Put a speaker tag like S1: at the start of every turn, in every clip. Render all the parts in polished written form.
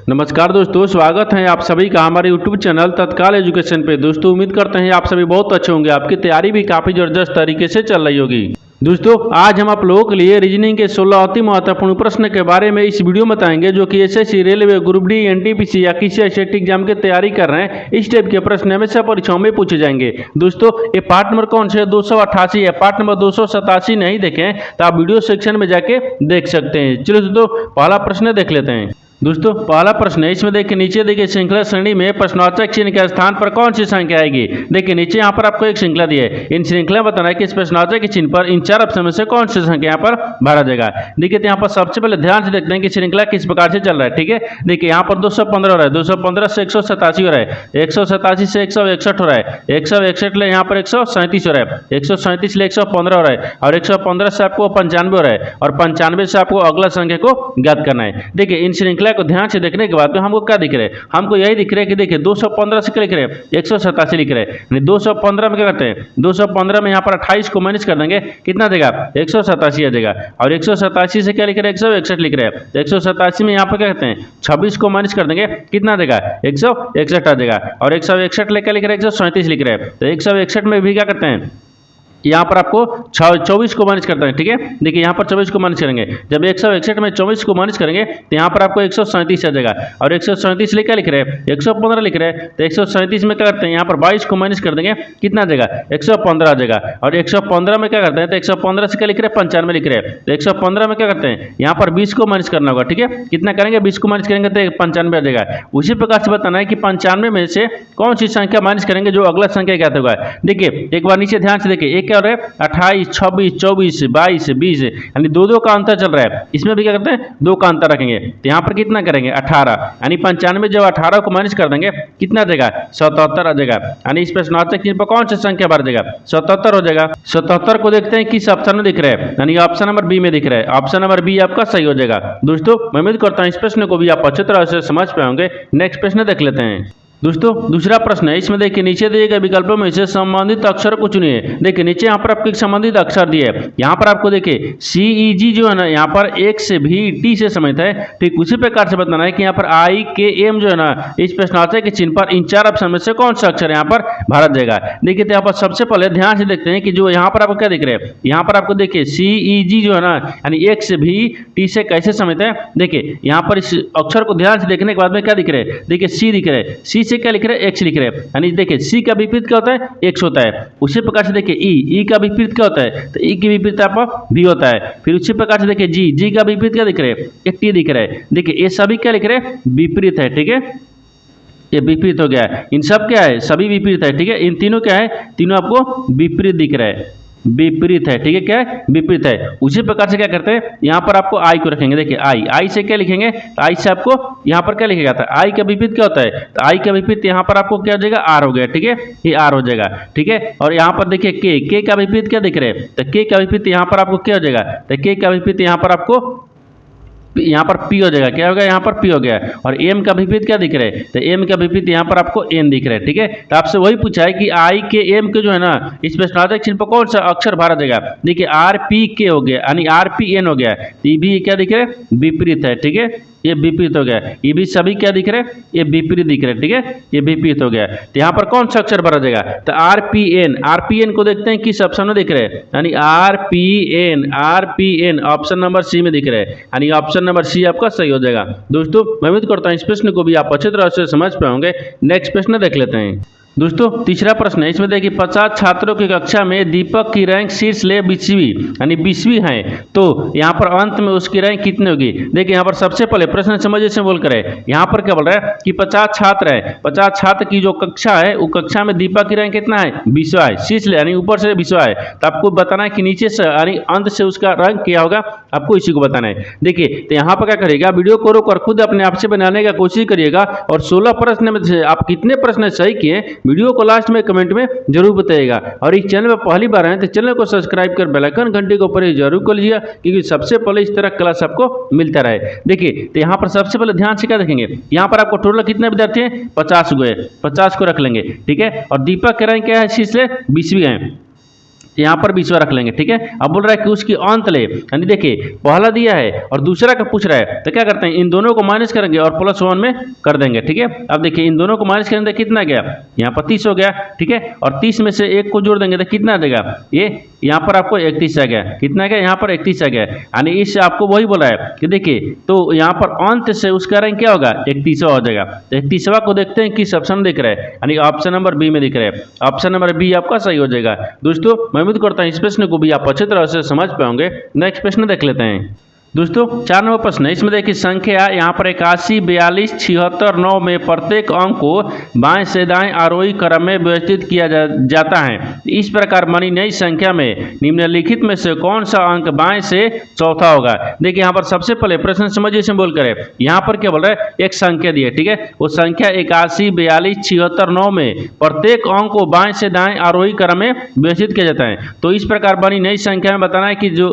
S1: नमस्कार दोस्तों, स्वागत है आप सभी का हमारे YouTube चैनल तत्काल एजुकेशन पे। दोस्तों उम्मीद करते हैं आप सभी बहुत अच्छे होंगे, आपकी तैयारी भी काफ़ी ज़बरदस्त तरीके से चल रही होगी। दोस्तों आज हम आप लोगों के लिए रीजनिंग के 16 अति महत्वपूर्ण प्रश्न के बारे में इस वीडियो में बताएंगे, जो कि SSC, railway, group D, NTPC या किसी एसएससी एग्जाम की तैयारी कर रहे हैं। इस टाइप के प्रश्न हमेशा परीक्षाओं में पूछे जाएंगे। दोस्तों ये पार्ट नंबर कौन से 288 है, पार्ट नंबर 287 नहीं देखें तो आप वीडियो सेक्शन में जाके देख सकते हैं। चलो दोस्तों पहला प्रश्न देख लेते हैं। दोस्तों पहला प्रश्न है, इसमें देखिए नीचे देखिए श्रृंखला श्रेणी में प्रश्नवाचक चिन्ह के स्थान पर कौन सी संख्या आएगी। देखिए नीचे यहाँ पर आपको एक श्रृंखला दी है, इन श्रृंखला में बताना है कि इस प्रश्नवाचक के चिन्ह पर इन चार ऑप्शन में से कौन सी संख्या यहाँ पर भरा जाएगा। देखिए तो यहाँ पर सबसे पहले ध्यान से देखते हैं कि श्रृंखला किस प्रकार से चल रहा है। ठीक है, देखिए यहाँ पर 215 हो रहा है, 215 से 187 हो रहा है, 187 से 161 हो रहा है, 161 ले यहाँ पर 137 हो रहा है, 137 ले 115 हो रहा है, और 115 से आपको 95 हो रहा है, और 95 से आपको अगला संख्या को ज्ञात करना है। देखिए इन श्रृंखला को ध्यान से देखने के बाद में हमको क्या दिख रहा है, हमको यही दिख रहा है कि देखिए 215 से क्या लिख रहे हैं, 187 लिख रहे हैं। 215 में क्या करते हैं, 215 में यहाँ पर 28 को माइनस कर देंगे, कितना देगा 187 आ जाएगा, और 187 से क्या लिख रहे हैं 161 लिख रहे हैं। 187 में यहाँ पर क्या कहते हैं 26 को माइनस कर देंगे, कितना देगा 161 आ जाएगा, और 161 ले क्या लिख रहे हैं 137 लिख रहे हैं। तो 161 में भी क्या करते हैं, यहाँ पर आपको 24 को माइनस करते हैं। ठीक है, देखिए यहाँ पर 24 को माइनस करेंगे, जब 161 में 24 को माइनस करेंगे तो यहाँ पर आपको 137 आ जाएगा, और 137 ले क्या लिख रहे हैं 115 लिख रहे हैं। तो 137 में क्या करते हैं, यहाँ पर 22 को माइनस कर देंगे, कितना आ जाएगा 115 आ जाएगा, और 115 में क्या करते हैं तो 115 से क्या लिख रहे हैं 95 लिख रहे हैं। तो 115 में क्या करते हैं, यहाँ पर 20 को माइनस करना होगा। ठीक है, कितना करेंगे 20 को माइनस करेंगे तो 95 आ जाएगा। उसी प्रकार से बताना है कि 95 में से कौन सी संख्या माइनस करेंगे जो अगला संख्या क्या होगा। देखिए एक बार नीचे ध्यान से देखिए, एक क्या हो रहा है 28, 26, 24, 22, 20, यानी दो का अंतर चल रहा है। इसमें भी क्या करते हैं दो का अंतर रखेंगे, तो यहाँ पर कितना करेंगे 18, यानी 95 जब 18 को माइनस कर देंगे कितना देगा 77 आ जाएगा, यानी इस प्रश्नवाचक चिन्ह पर कौन सी संख्या भर देगा 77 हो जाएगा। 77 को देखते हैं किस ऑप्शन में दिख रहा है, यानी ऑप्शन नंबर बी में दिख रहा है। ऑप्शन नंबर बी आपका सही हो जाएगा। दोस्तों मैं उम्मीद करता हूँ इस प्रश्न को भी आप अच्छी तरह से समझ पाएंगे। नेक्स्ट प्रश्न देख लेते हैं। दोस्तों दूसरा प्रश्न है, इसमें देखिए नीचे दिए गए विकल्पों में से संबंधित अक्षर को चुनिए। देखिए नीचे यहाँ पर आपको एक संबंधित अक्षर दिए है, यहाँ पर आपको देखिए CEG जो है ना यहाँ पर एक से भी टी से समेत है। ठीक उसी प्रकार से बताना है कि यहाँ पर IKM जो है ना इस प्रश्नवाचक के चिन्ह पर इन चार ऑप्शन में से कौन सा अक्षर यहाँ पर भरा जाएगा। देखिए तो यहाँ पर सबसे पहले ध्यान से देखते हैं कि जो यहाँ पर आपको क्या दिख रहे हैं, यहाँ पर आपको देखिए CEG जो है ना यानी एक से भी टी से कैसे समेत है। देखिए यहाँ पर इस अक्षर को ध्यान से देखने के बाद में क्या दिख रहे हैं, देखिए C दिख रहे हैं, C से क्या लिख रहे हैं x लिख रहे हैं, यानी देखिए C का विपरीत क्या होता है x होता है। उसी प्रकार से देखिए E का विपरीत क्या होता है, तो E की विपरीत आपका V होता है। फिर उसी प्रकार से देखिए G का विपरीत क्या दिख रहे हैं, एक T दिख रहा है। देखिए ये सभी क्या लिख रहे हैं विपरीत है। ठीक है, ये विपरीत हो गया है, इन सब क्या है सभी विपरीत है। ठीक है, इन तीनों क्या है, तीनों आपको विपरीत दिख रहा है, विपरीत है। ठीक है, क्या है विपरीत है। उसी प्रकार से क्या करते हैं, यहाँ पर आपको आई को रखेंगे। देखिए आई से क्या लिखेंगे, तो आई से आपको यहाँ पर क्या लिखेगा था, आई का विपरीत क्या होता है, तो आई का विपरीत यहाँ पर आपको क्या हो जाएगा आर हो गया। ठीक है, ये आर हो जाएगा। ठीक है, और यहाँ पर देखिए के का विपरीत क्या दिख रहे हैं, तो के का विपरीत यहाँ पर आपको क्या हो जाएगा, तो के का विपरीत यहाँ पर आपको यहाँ पर P हो जाएगा। क्या हो गया यहाँ पर P हो गया। और M का विपरीत क्या दिख रहा है, तो M का विपरीत यहाँ पर आपको N दिख रहा है। ठीक है, तो आपसे वही पूछा है कि IKM के जो है ना इस प्रश्नवाचक चिन्ह पर कौन सा अक्षर भरा देगा। देखिए RPK हो गया, यानी RPN हो गया, तो ये भी क्या दिख रहा है विपरीत है। ठीक है, ये विपरीत हो गया, ये भी सभी क्या दिख रहे हैं, ये विपरीत दिख रहे हैं। ठीक है, ये विपरीत हो गया, तो यहाँ पर कौन सा अक्षर भरा जाएगा, तो RPN को देखते हैं किस ऑप्शन में दिख रहे हैं, यानी RPN ऑप्शन नंबर सी में दिख रहे हैं, यानी ऑप्शन नंबर सी आपका सही हो जाएगा। दोस्तों मैं उम्मीद करता हूँ इस प्रश्न को भी आप अच्छी तरह से समझ पाएंगे। नेक्स्ट प्रश्न देख लेते हैं। दोस्तों तीसरा प्रश्न है, इसमें देखिए 50 छात्रों की कक्षा में दीपक की रैंक शीर्ष ले 20वीं यानी 20वीं है, तो यहाँ पर अंत में उसकी रैंक कितनी होगी। देखिए यहाँ पर सबसे पहले प्रश्न समझिए से बोल कर है, यहाँ पर क्या बोल रहा है कि 50 छात्र है, 50 छात्र की जो कक्षा है वो कक्षा में दीपक की रैंक कितना है 20वां है, शीर्ष ले यानी ऊपर से 20वां है। तो आपको बताना है कि नीचे से यानी अंत से उसका रैंक क्या होगा, आपको इसी को बताना है। देखिए तो यहाँ पर क्या करिएगा, वीडियो को रोक कर खुद अपने आप से बनाने का कोशिश करिएगा, और 16 प्रश्न में से आप कितने प्रश्न सही किए वीडियो को लास्ट में कमेंट में जरूर बताइएगा। और इस चैनल में पहली बार आए तो चैनल को सब्सक्राइब कर बेल आइकन घंटी के ऊपर जरूर कर लीजिएगा, क्योंकि सबसे पहले इस तरह क्लास आपको मिलता रहे। देखिए तो यहाँ पर सबसे पहले ध्यान से क्या देखेंगे, यहाँ पर आपको टोटल कितने विद्यार्थी हैं 50 को है, 50 को रख लेंगे। ठीक है, और दीपक के रैंक क्या है शीर्ष से 20वीं है, यहाँ पर 20वां रख लेंगे, ठीक है। अब बोल रहा है कि उसकी अंत ले, यानी देखिए पहला दिया है और दूसरा का पूछ रहा है, तो क्या करते हैं इन दोनों को माइनस करेंगे और +1 में कर देंगे, ठीक है। अब देखिए इन दोनों को माइनस करेंगे तो कितना गया, यहाँ पर 30 हो गया, ठीक है। और 30 में से एक को जोड़ देंगे तो कितना आ जाएगा, ये यहाँ पर आपको 31 आ गया, कितना आ गया, यहाँ पर 31 आ गया। यानी इससे आपको वही बोला है कि देखिए तो यहाँ पर अंत से उसका रैंक क्या होगा, 31वां हो जाएगा। तो 31वां को देखते हैं किस ऑप्शन दिख रहा है, यानी ऑप्शन नंबर बी में दिख रहा है। ऑप्शन नंबर बी आपका सही हो जाएगा। दोस्तों मैं उम्मीद करता हूँ इस प्रश्न को भी आप अच्छी तरह से समझ पाओगे। नेक्स्ट प्रश्न देख लेते हैं। दोस्तों 4 नंबर प्रश्न है, इसमें देखिए संख्या यहाँ पर 81, 42, 76, 9 में प्रत्येक अंक को बाएं से दाएं आरोही क्रम में व्यवस्थित किया जाता है। इस प्रकार बनी नई संख्या में निम्नलिखित में से कौन सा अंक बाएं से चौथा होगा। देखिए यहाँ पर सबसे पहले प्रश्न समझिए, इसमें बोल कर यहाँ पर क्या बोल रहा है, एक संख्या दी है, ठीक है। वो संख्या 81, 42, 76, 9 में प्रत्येक अंक को बाएं से दाएं आरोही क्रम में व्यवस्थित किया जाता है। तो इस प्रकार बनी नई संख्या में बताना है कि जो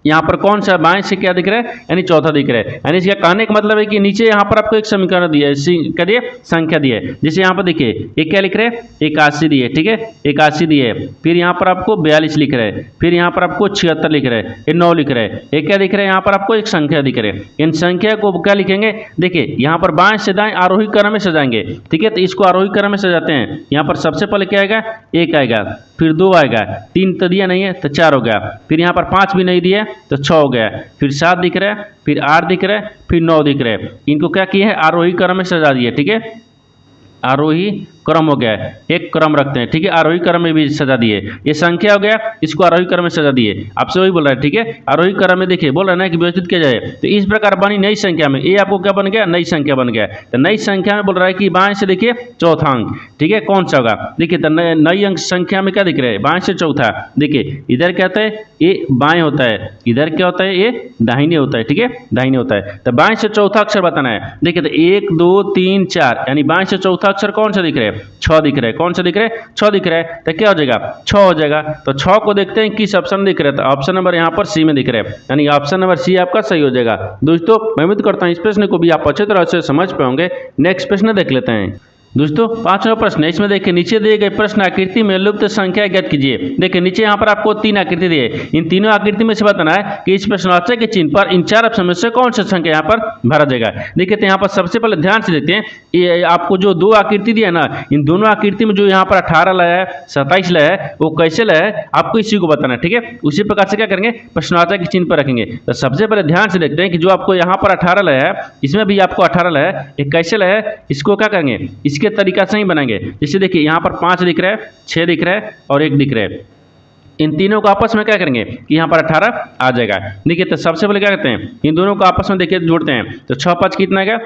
S1: यहाँ पर कौन सा बाएं से क्या दिख रहा है, यानी चौथा दिख रहा है। यानी इसका कहने का मतलब है कि नीचे यहाँ पर आपको एक समीकरण दिया है, क्या दिए, संख्या दी है। जैसे यहाँ पर देखिए ये क्या लिख रहे हैं, 81 दिए, ठीक है, 81 दिए। फिर यहाँ पर आपको 42 लिख रहे हैं, फिर यहाँ पर आपको 76 लिख रहे हैं, ये 9 लिख रहे हैं। ये क्या दिख रहा है, यहाँ पर आपको एक संख्या दिख रहे हैं। इन संख्या को क्या लिखेंगे, देखिए यहाँ पर बाएं से दाएं आरोही क्रम में सजाएंगे, ठीक है। तो इसको आरोही क्रम में सजाते हैं। यहाँ पर सबसे पहले क्या आएगा, 1 आएगा, फिर 2 आएगा, 3 तो दिया नहीं है तो 4 हो गया, फिर यहाँ पर 5 भी नहीं दिया तो 6 हो गया, फिर 7 दिख रहा है, फिर 8 दिख रहा है, फिर 9 दिख रहा है। इनको क्या किया है, आरोही क्रम में सजा दिया, ठीक है। आरोही क्रम हो गया है, एक क्रम रखते हैं, ठीक है। आरोही क्रम में भी सजा दिए, ये संख्या हो गया, इसको आरोही क्रम में सजा दिए। आपसे वही बोल रहा है, ठीक है। आरोही क्रम में देखिए बोल रहा है ना कि व्यवस्थित किया जाए। तो इस प्रकार बनी नई संख्या में, ये आपको क्या बन गया, नई संख्या बन गया। तो नई संख्या में बोल रहा है कि बाएं से देखिए चौथा अंक, ठीक है, कौन सा होगा। देखिए तो नई अंक संख्या में क्या दिख रहा है, बाएं से चौथा। देखिए इधर क्या होता है, ये बाएं होता है, इधर क्या होता है, ये दाहिने होता है, ठीक है, दाहिने होता है। तो बाएं से चौथा अक्षर बताना है। देखिए तो 1, 2, 3, 4, यानी बाएं से चौथा अक्षर कौन सा दिख रहा है, 6 दिख रहा है। कौन सा दिख रहा है, 6 दिख रहा है। तो क्या हो जाएगा, 6 हो जाएगा। तो 6 को देखते हैं किस ऑप्शन दिख रहा है, तो ऑप्शन नंबर यहाँ पर सी में दिख रहा है, यानी ऑप्शन नंबर सी आपका सही हो जाएगा। दोस्तों मैं उम्मीद करता हूँ इस प्रश्न को भी आप अच्छी तरह से समझ पाओगे। नेक्स्ट प्रश्न देख लेते हैं। दोस्तों 5वां प्रश्न है, इसमें देखिए नीचे दिए गए प्रश्न आकृति में लुप्त संख्या ज्ञात कीजिए। देखिए नीचे यहाँ पर आपको 3 आकृति दी है, इन तीनों आकृति में से बताना है कि इस प्रश्नवाचक के चिन्ह पर इन 4 ऑप्शन में से कौन सा संख्या यहाँ पर भरा जाएगा। देखिए तो यहाँ पर सबसे पहले ध्यान से देखते हैं, ये आपको जो 2 आकृति दी है ना, इन दोनों आकृति में जो यहाँ पर 18 लाया है, 27 लाया है, वो कैसे लाया है आपको इसी को बताना है, ठीक है। उसी प्रकार से क्या करेंगे, प्रश्नवाचक के चिन्ह पर रखेंगे। तो सबसे पहले ध्यान से देखते हैं कि जो आपको यहाँ पर 18 लाया है, इसमें भी आपको 18 लाया है, ये कैसे लाया है, इसको क्या करेंगे, इसके तरीका से ही बनाएंगे। जैसे देखिए यहाँ पर 5 दिख रहा है, 6 दिख रहा है और 1 दिख रहा है। इन तीनों को आपस में क्या करेंगे कि यहाँ पर 18 आ जाएगा। देखिए तो सबसे पहले क्या करते हैं, इन दोनों को आपस में देखिए जोड़ते हैं। तो 6 5 कितना गया,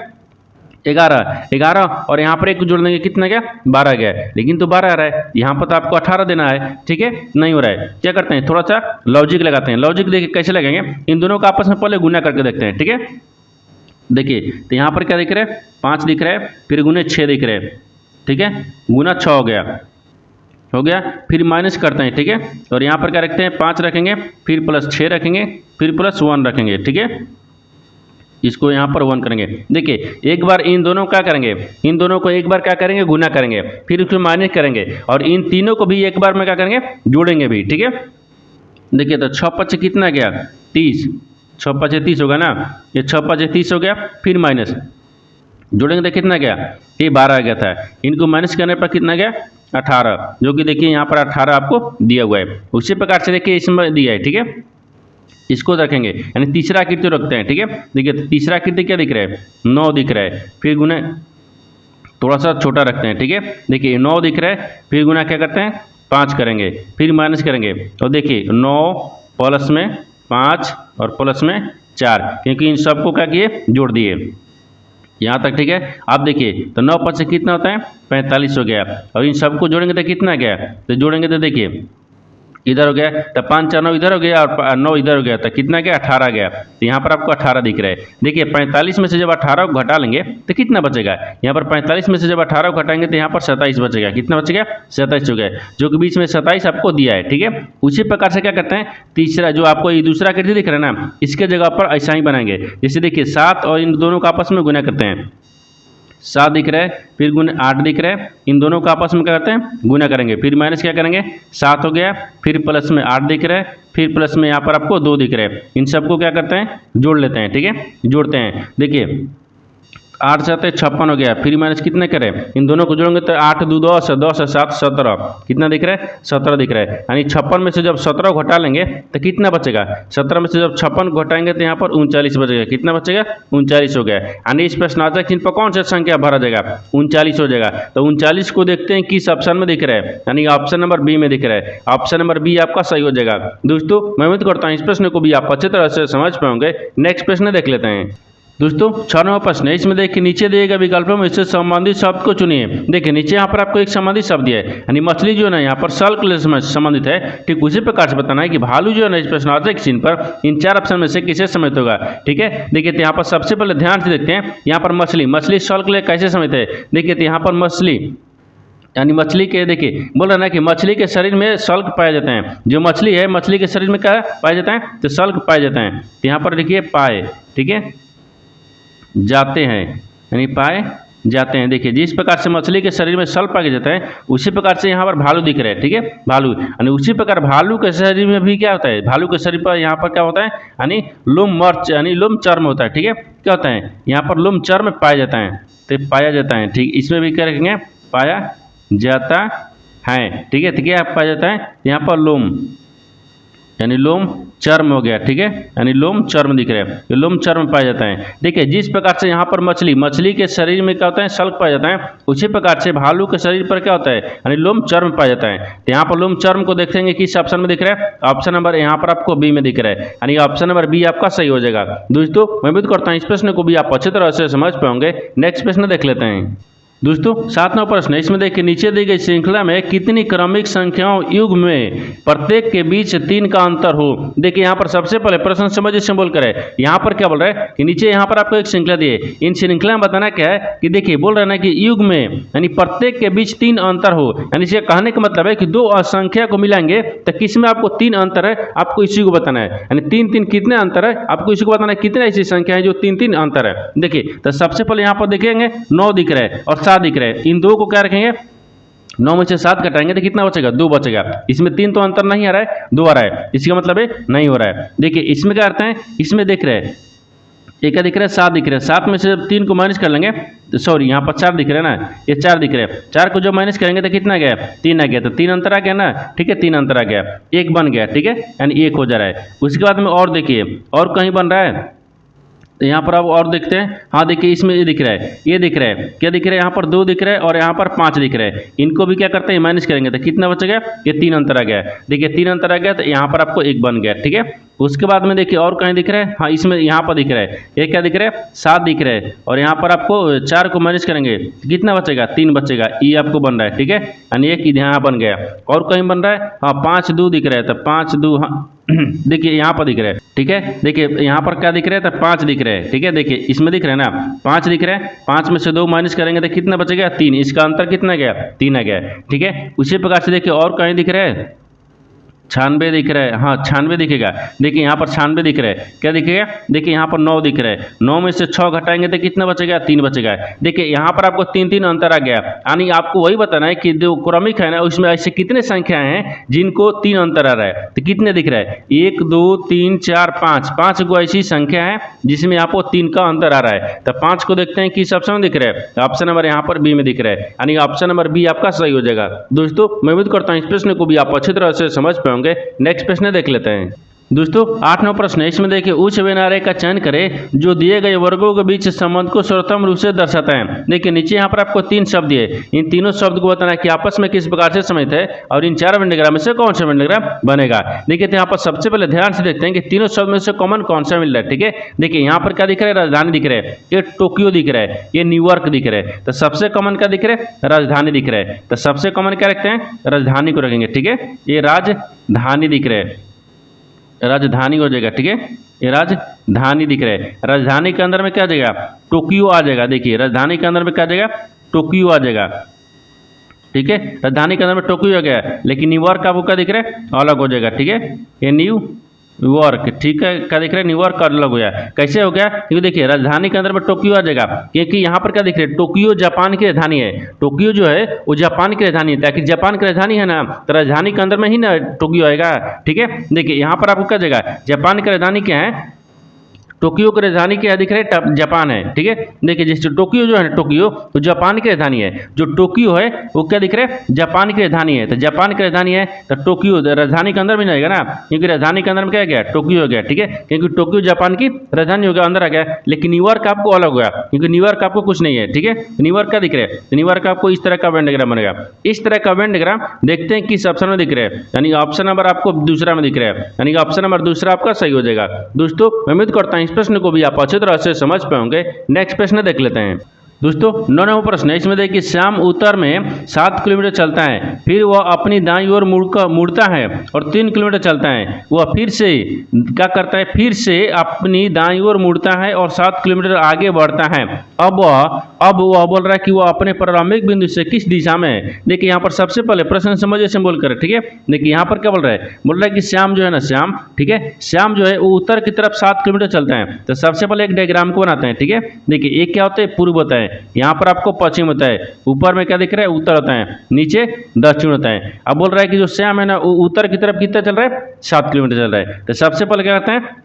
S1: 11 और यहाँ पर 1 जोड़ देंगे, कितना गया, 12 गया। लेकिन तो 12 आ रहा है, यहाँ पर तो आपको 18 देना है, ठीक है, नहीं हो रहा है। क्या करते हैं, थोड़ा सा लॉजिक लगाते हैं। लॉजिक देखिए कैसे लगेंगे, इन दोनों को आपस में पहले गुना करके देखते हैं, ठीक है। देखिए तो यहाँ पर क्या दिख रहा है, 5 दिख रहा है, फिर गुने 6 दिख रहे हैं, ठीक है, गुना 6 हो गया, फिर माइनस करते हैं, ठीक है। और यहाँ पर क्या रखते हैं, 5 रखेंगे, फिर प्लस 6 रखेंगे, फिर प्लस 1 रखेंगे, ठीक है। इसको यहाँ पर 1 करेंगे। देखिए एक बार इन दोनों क्या करेंगे, इन दोनों को एक बार क्या करेंगे, गुना करेंगे, फिर उसको माइनस करेंगे और इन तीनों को भी एक बार में क्या करेंगे, जोड़ेंगे भी, ठीक है। देखिए तो 6 5 कितना गया, 30, 6 5 30 होगा ना, ये 6 5 30 हो गया, फिर माइनस जोड़ेंगे तो कितना गया, ये 12 आ गया था। इनको माइनस करने पर कितना गया, 18, जो कि देखिए यहाँ पर 18 आपको दिया हुआ है। उसी प्रकार से देखिए इसमें दिया है, ठीक है। इसको रखेंगे, यानी तीसरा आकृति रखते हैं, ठीक है। देखिए तीसरा आकृति क्या दिख रहा है, 9 दिख रहा है, फिर गुना थोड़ा सा छोटा रखते हैं, ठीक है। देखिए 9 दिख रहा है, फिर गुना क्या करते हैं, 5 करेंगे, फिर माइनस करेंगे। और देखिए 9 प्लस में 5 और प्लस में 4, क्योंकि इन सबको क्या किए, जोड़ दिए यहाँ तक, ठीक है। आप देखिए तो 9 5 से कितना होता है, 45 हो गया। और इन सबको जोड़ेंगे तो कितना गया, तो जोड़ेंगे तो देखिए इधर हो गया, तो 5 4 9 इधर हो गया और 9 इधर हो गया, तो कितना गया, 18 गया। तो यहाँ पर आपको 18 दिख रहा है। देखिए 45 में से जब 18 को घटा लेंगे तो कितना बचेगा, यहाँ पर 45 में से जब 18 को घटाएंगे तो यहाँ पर 27 बचेगा। कितना बचेगा, 27 हो गया, जो कि बीच में 27 आपको दिया है, ठीक है। उसी प्रकार से क्या करते हैं, तीसरा जो आपको ये दूसरा आकृति दिख रहा है ना, इसके जगह पर ऐसा ही बनाएंगे। जैसे देखिए 7 और इन दोनों को आपस में गुना करते हैं, 7 दिख रहा है, फिर गुना 8 दिख रहा है। इन दोनों को आपस में क्या करते हैं, गुना करेंगे, फिर माइनस क्या करेंगे, 7 हो गया, फिर प्लस में 8 दिख रहा है, फिर प्लस में यहाँ पर आपको 2 दिख रहा है। इन सबको क्या करते हैं, जोड़ लेते हैं। ठीक है, जोड़ते हैं। देखिए 8 7 56 हो गया, फिर माइनस कितने करें, इन दोनों को जोड़ेंगे तो 8 2 10 10 7 17, कितना दिख रहा है, 17 दिख रहा है। यानी 56 में से जब 17 घटा लेंगे तो कितना बचेगा, 17 में से जब 56 घटाएंगे तो यहाँ पर 39 बचेगा। कितना बचेगा, 39 हो गया। यानी इस प्रश्नार्थक चिन्ह पर कौन सा संख्या भरा जाएगा, 39 हो जाएगा। तो 39 को देखते हैं किस ऑप्शन में दिख रहा है, यानी ऑप्शन नंबर बी में दिख रहा है। ऑप्शन नंबर बी आपका सही हो जाएगा। दोस्तों मैं उम्मीद करता हूँ इस प्रश्न को भी आप अच्छी तरह से समझ पाओगे। नेक्स्ट प्रश्न देख लेते हैं। दोस्तों 6 नंबर प्रश्न है, इसमें देखिए नीचे दिए गए विकल्पों में इससे संबंधित शब्द को चुनिए। देखिए नीचे यहाँ पर आपको एक संबंधित शब्द है, यानी मछली जो है ना यहाँ पर सल्क से संबंधित है। ठीक उसी प्रकार से बताना है कि भालू जो है ना इस प्रश्नार्थक चिन्ह पर इन 4 ऑप्शन में से किसे समित होगा। ठीक है, देखिए तो यहाँ पर सबसे पहले ध्यान से देखते हैं, यहाँ पर मछली सल्क ले कैसे समित है। देखिए तो यहाँ पर मछली यानी मछली के, देखिए बोल रहा है ना कि मछली के शरीर में सल्क पाए जाते हैं। जो मछली है मछली के शरीर में क्या पाए जाता है, तो सल्क पाए जाते हैं। तो यहाँ पर देखिए पाए, ठीक है, जाते हैं, यानी पाए जाते हैं। देखिए जिस प्रकार से मछली के शरीर में सल्क पाए जाते हैं उसी प्रकार से यहाँ पर भालू दिख रहे हैं। ठीक है, भालू यानी उसी प्रकार भालू के शरीर में भी क्या होता है, भालू के शरीर पर यहाँ पर क्या होता है, यानी लोम मर्च यानी लोम चर्म होता है। ठीक है, क्या होता है, यहाँ पर लोम चर्म पाया जाता है, तो पाया जाता है। ठीक, इसमें भी क्या रखेंगे, पाया जाता है। ठीक है, तो क्या पाया जाता है, यहाँ पर लोम यानी लोम चर्म हो गया। ठीक है, यानी लोम चर्म दिख रहा है, ये लोम चर्म पाया जाता है। देखिए जिस प्रकार से यहाँ पर मछली के शरीर में क्या होता है, सल्क पाया जाता है, उसी प्रकार से भालू के शरीर पर क्या होता है, यानी लोम चर्म पाया जाता है। तो यहाँ पर लोम चर्म को देखेंगे किस ऑप्शन में दिख रहा है, ऑप्शन नंबर यहाँ पर आपको बी में दिख रहा है, यानी ऑप्शन नंबर बी आपका सही हो जाएगा। दोस्तों मैं उम्मीद करता हूँ इस प्रश्न को भी आप अच्छी तरह से समझ पाओगे। नेक्स्ट प्रश्न देख लेते हैं। दोस्तों 7 नंबर प्रश्न है, इसमें देखिए नीचे दी गई श्रृंखला में कितनी क्रमिक संख्याओं युग में प्रत्येक के बीच 3 का अंतर हो। देखिए यहाँ पर सबसे पहले प्रश्न समझ बोल कर है, यहाँ पर क्या बोल रहा है कि नीचे यहाँ पर आपको एक श्रृंखला दी है, इन श्रृंखला में बताना क्या है कि देखिए बोल रहा है ना कि युग में यानी प्रत्येक के बीच 3 अंतर हो। यानी इसे कहने का मतलब है कि 2 संख्या को मिलाएंगे तो किसमें आपको 3 अंतर है, आपको इसी को बताना है। यानी 3 कितने अंतर है, आपको इसी को बताना है कितने ऐसी संख्या है जो 3 अंतर है। देखिए तो सबसे पहले यहाँ पर देखेंगे 9 दिख रहा है और 7 दिख रहा है, इन 2 को क्या रखेंगे, 9 में से 7 घटाएंगे तो कितना बचेगा, 2 बचेगा। इसमें 3 तो अंतर नहीं आ रहा है, 2 आ रहा है, इसका मतलब है नहीं हो रहा है। देखिए इसमें क्या करते हैं, इसमें देख रहे हैं एक क्या दिख रहा है, 7 दिख रहा है, 7 में से जब 3 को माइनस कर लेंगे तो सॉरी यहाँ पर 4 दिख रहा है ना, ये 4 दिख रहा है, 4 को जब माइनस करेंगे तो कितना गया, 3 आ गया, तो 3 अंतर आ गया ना। ठीक है, 3 अंतर आ गया, 1 बन गया। ठीक है, यानी 1 हो जा रहा है। उसके बाद में और देखिए और कहीं बन रहा है, तो यहाँ पर अब और देखते हैं। हाँ देखिए इसमें ये दिख रहा है, ये दिख रहा है, क्या दिख रहा है, यहाँ पर 2 दिख रहा है और यहाँ पर 5 दिख रहा है। इनको भी क्या करते हैं, माइनस करेंगे तो कितना बचेगा, ये 3 अंतर आ गया। देखिए 3 अंतर आ गया तो यहाँ पर आपको 1 बन गया। ठीक है, उसके बाद में देखिए और कहीं दिख रहा है, हाँ इसमें यहाँ पर दिख रहा है, ये क्या दिख रहा है, 7 दिख रहा है और यहाँ पर आपको 4 को माइनस करेंगे तो कितना बचेगा, 3 बचेगा, ये आपको बन रहा है। ठीक है, यानी एक यहाँ बन गया। और कहीं बन रहा है, हाँ 5 2 दिख रहा है, तो 5 2 हाँ देखिए यहाँ पर दिख रहा है। ठीक है, देखिए यहाँ पर क्या दिख रहा है, तो 5 दिख रहा है। ठीक है, देखिए इसमें दिख रहा है ना 5 दिख रहा है, 5 में से 2 माइनस करेंगे तो कितना बचेगा, 3, इसका अंतर कितना गया, 3 आ गया। ठीक है, उसी प्रकार से देखिए और कहीं दिख रहा है, 96 दिख रहा है, हाँ 96 दिखेगा। देखिए यहाँ पर 96 दिख रहा है, क्या दिखेगा, देखिए यहाँ पर 9 दिख रहा है, 9 में से 6 घटाएंगे तो कितना बचेगा, 3 बचेगा। देखिए यहाँ पर आपको 3 अंतर आ गया, यानी आपको वही बताना है कि जो क्रमिक है ना उसमें ऐसे कितने संख्याएं हैं जिनको 3 अंतर आ रहा है। तो कितने दिख रहा है, 1 2 3 4 5 गो ऐसी संख्या है जिसमें आपको 3 का अंतर आ रहा है। तो 5 को देखते हैं किस ऑप्शन में दिख रहा है, ऑप्शन नंबर यहाँ पर बी में दिख रहा है, यानी ऑप्शन नंबर बी आपका सही हो जाएगा। दोस्तों मैं उम्मीद करता हूँ इस प्रश्न को भी आप अच्छी तरह से समझ पाएंगे। नेक्स्ट प्रश्न देख लेते हैं। दोस्तों 8 नंबर प्रश्न है, इसमें देखिए उच्च व्यनारे का चयन करें जो दिए गए वर्गों के बीच संबंध को सर्वोत्तम रूप से दर्शाता है। देखिए नीचे यहाँ पर आपको 3 शब्द दिए, इन तीनों शब्द को बताना है कि आपस में किस प्रकार से समित है और इन 4 वेंडिग्राम में से कौन सा वेंडिग्राम बनेगा। देखिए तो यहाँ पर सबसे पहले ध्यान से देखते हैं कि तीनों शब्द में से कॉमन कौन सा मिल रहा है। ठीक है, देखिए यहाँ पर क्या दिख रहा है, राजधानी दिख रहा है, ये टोक्यो दिख रहा है, ये न्यूयॉर्क दिख रहा है। तो सबसे कॉमन क्या दिख रहा है, राजधानी दिख रहा है। तो सबसे कॉमन क्या रखते हैं, राजधानी को रखेंगे। ठीक है, ये राजधानी दिख रहा है, राजधानी हो जाएगा। ठीक है, ये राजधानी दिख रहा है, राजधानी के अंदर में क्या आ जाएगा, टोक्यो आ जाएगा। देखिए राजधानी के अंदर में क्या आ जाएगा, टोक्यो आ जाएगा। ठीक है, राजधानी के अंदर में टोक्यो आ गया, लेकिन न्यूयॉर्क आपको क्या दिख रहा है, अलग हो जाएगा। ठीक है, ये न्यू न्यूयॉर्क, ठीक है, क्या दिख रहा है, न्यूयॉर्क का अलग हो गया। कैसे हो गया, क्योंकि देखिए राजधानी के अंदर में टोक्यो आ जाएगा, क्योंकि यहाँ पर क्या दिख रहा है, टोक्यो जापान की राजधानी है। टोक्यो जो है वो जापान की राजधानी है, ताकि जापान की राजधानी है ना, तो राजधानी के अंदर में ही ना टोक्यो आएगा। ठीक है, देखिए यहाँ पर आपको क्या जगह, जापान की राजधानी क्या है, टोक्यो की राजधानी क्या दिख रहा है, जापान है। ठीक है, देखिए जैसे टोक्यो जो है ना, टोक्यो तो जापान की राजधानी है, जो टोक्यो है वो क्या दिख रहा है, जापान की राजधानी है। तो जापान की राजधानी है तो टोक्यो राजधानी के अंदर भी जाएगा ना, क्योंकि राजधानी के अंदर में क्या गया, टोक्यो हो गया। ठीक है, क्योंकि टोक्यो जापान की राजधानी हो गया, अंदर आ गया। लेकिन न्यूयॉर्क आपको अलग हो गया, क्योंकि न्यूयॉर्क आपको कुछ नहीं है। ठीक है, न्यूयॉर्क क्या दिख रहा है, न्यूयॉर्क आपको इस तरह का वेन डायग्राम बनेगा। इस तरह का वेन डायग्राम देखते हैं किस ऑप्शन में दिख रहा है, यानी ऑप्शन नंबर आपको दूसरा में दिख रहा है, यानी ऑप्शन नंबर दूसरा आपका सही हो जाएगा। दोस्तों मैं उम्मीद करता हूं इस प्रश्न को भी आप अच्छी तरह से समझ पाओगे। नेक्स्ट प्रश्न देख लेते हैं। दोस्तों 9वां प्रश्न है, इसमें देखिए श्याम उत्तर में 7 किलोमीटर चलता है, फिर वह अपनी दाईं ओर मुड़ता है और 3 किलोमीटर चलता है। वह फिर से क्या करता है, फिर से अपनी दाईं ओर मुड़ता है और 7 किलोमीटर आगे बढ़ता है। अब वह बोल रहा है कि वह अपने प्रारंभिक बिंदु से किस दिशा में है। देखिए यहाँ पर सबसे पहले प्रश्न समझिए से बोल कर, ठीक है। देखिए यहाँ पर क्या बोल रहा है, बोल रहा है कि श्याम जो है ना, श्याम, ठीक है, श्याम जो है वो उत्तर की तरफ 7 किलोमीटर चलता है। तो सबसे पहले एक डायग्राम को बनाते हैं। ठीक है, देखिए एक क्या होता है, पूर्व होता है, यहाँ पर आपको पश्चिम होता है, ऊपर में क्या दिख रहा है, उत्तर होता है, नीचे दक्षिण होता है। अब बोल रहा है कि जो श्याम है ना वो उत्तर की तरफ कितना चल रहा है, 7 किलोमीटर चल रहा है। तो सबसे पहले क्या करते हैं,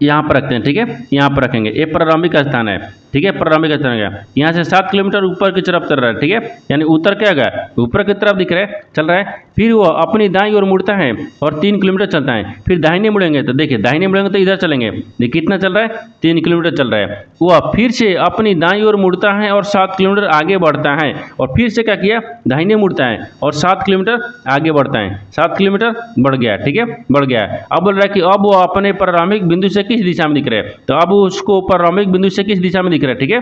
S1: यहाँ पर रखते हैं। ठीक है, यहाँ पर रखेंगे, ये प्रारंभिक स्थान है। ठीक है, प्रारंभिक स्थान गया, यहाँ से 7 किलोमीटर ऊपर की तरफ चल रहा है। ठीक है, यानी उत्तर क्या गया, ऊपर की तरफ दिख रहा है, चल रहा है। फिर वो अपनी दाईं ओर मुड़ता है और 3 किलोमीटर चलता है। फिर दाहिने मुड़ेंगे तो देखिए, दाहिने मुड़ेंगे तो इधर चलेंगे, देखिए कितना चल रहा है, 3 किलोमीटर चल रहा है। वह फिर से अपनी दाईं ओर मुड़ता है और 7 किलोमीटर आगे बढ़ता है। और फिर से क्या किया, दाहिने मुड़ता है और 7 किलोमीटर आगे बढ़ता है, 7 किलोमीटर बढ़ गया। ठीक है, बढ़ गया। अब बोल रहा है कि अब वो अपने प्रारंभिक बिंदु से किस दिशा में दिख रहा है, तो अब उसको प्रारंभिक बिंदु से किस दिशा में दिख रहा है। ठीक है,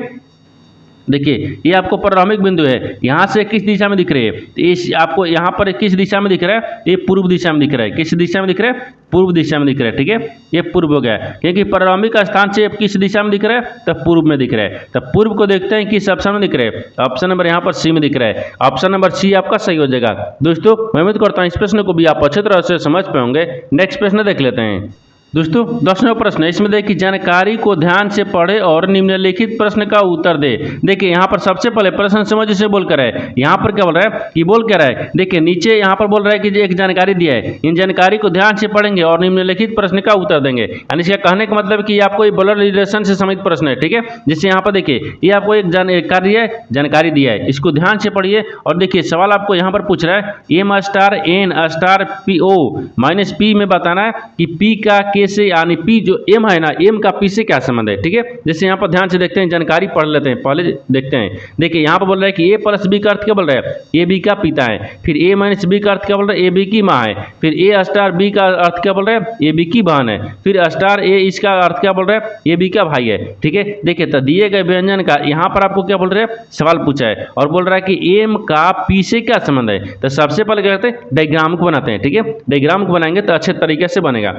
S1: देखिए ये आपको प्रारंभिक बिंदु है, यहाँ से किस दिशा में दिख रही है, इस आपको यहाँ पर किस दिशा में दिख रहा है, ये पूर्व दिशा में दिख रहा है। किस दिशा में दिख रहा है, पूर्व दिशा में दिख रहा है। ठीक है, ये पूर्व हो गया, क्योंकि प्रारंभिक स्थान से किस दिशा में दिख रहा है, तो पूर्व में दिख रहा है। तो पूर्व को देखते हैं किस ऑप्शन में दिख रहा है, ऑप्शन नंबर यहाँ पर सी में दिख रहा है। ऑप्शन नंबर सी आपका सही हो जाएगा। दोस्तों मैं उम्मीद करता हूँ इस प्रश्न को भी आप अच्छी तरह से समझ पाओगे। नेक्स्ट प्रश्न देख लेते हैं। दोस्तों 10वां प्रश्न है, इसमें देखिए जानकारी को ध्यान से पढ़े और निम्नलिखित प्रश्न का उत्तर दे। देखिए यहाँ पर सबसे पहले प्रश्न समझ से बोल कर है, यहाँ पर क्या बोल रहा है कि बोल क्या रहा है, देखिए नीचे यहाँ पर बोल रहा है कि एक जानकारी दिया है, इन जानकारी को ध्यान से पढ़ेंगे और निम्नलिखित प्रश्न का उत्तर देंगे। यानी इसका कहने का मतलब कि आपको ये ब्लड रिलेशन से संबंधित प्रश्न है। ठीक है, जैसे यहाँ पर देखिए ये आपको एक जानकारी दिया है, इसको ध्यान से पढ़िए। और देखिए सवाल आपको यहाँ पर पूछ रहा है, M star N star P O minus P में बताना है कि पी का से यानी पी जो एम है ना, एम का पी से क्या संबंध है। ठीक है, जैसे यहाँ पर ध्यान से देखते हैं, जानकारी पढ़ लेते हैं, पहले देखते हैं। देखिए यहाँ पर बोल रहा है कि ए प्लस बी का अर्थ क्या बोल रहा है, ए बी का पिता है। फिर ए माइनस बी का अर्थ क्या बोल रहा है, ए बी की माँ है। फिर ए स्टार बी का अर्थ क्या बोल रहा है, ए बी की बहन है। फिर स्टार ए इसका अर्थ क्या बोल रहा है, ए बी का भाई है। ठीक है, देखिए तो दिए गए व्यंजन का यहाँ पर आपको क्या बोल रहे हैं, सवाल पूछा है और बोल रहा है कि एम का पी से क्या संबंध है। तो सबसे पहले क्या करते हैं, डायग्राम को बनाते हैं। ठीक है, डायग्राम को बनाएंगे तो अच्छे तरीके से बनेगा।